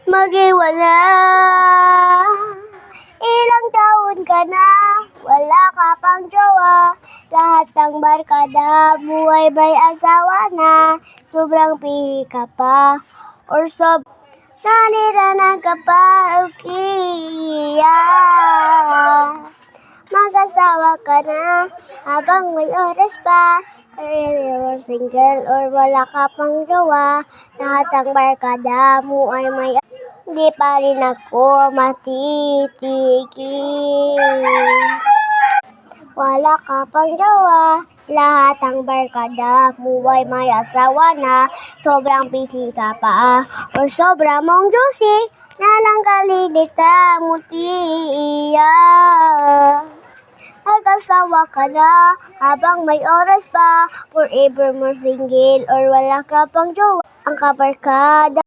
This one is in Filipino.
Mag-iwala. Ilang taon ka na, wala ka pang jowa. Lahat ng barkada mo ay may asawa na. Sobrang pihi ka pa, or naniranan ka pa, okay. Mag-asawa ka na, habang may oras pa. Or single, or wala ka pang jowa. Lahat ng barkada mo ay may di pa rin ako matitigil. Wala ka pang jowa, lahat ng barkada mo ay may asawa na. Sobrang pihi ka pa, or sobrang mong juicy, nalang kalilita mo tiya. Mag-asawa ka na, habang may oras pa. Forever more single, or wala ka pang jowa. Ang kabarkada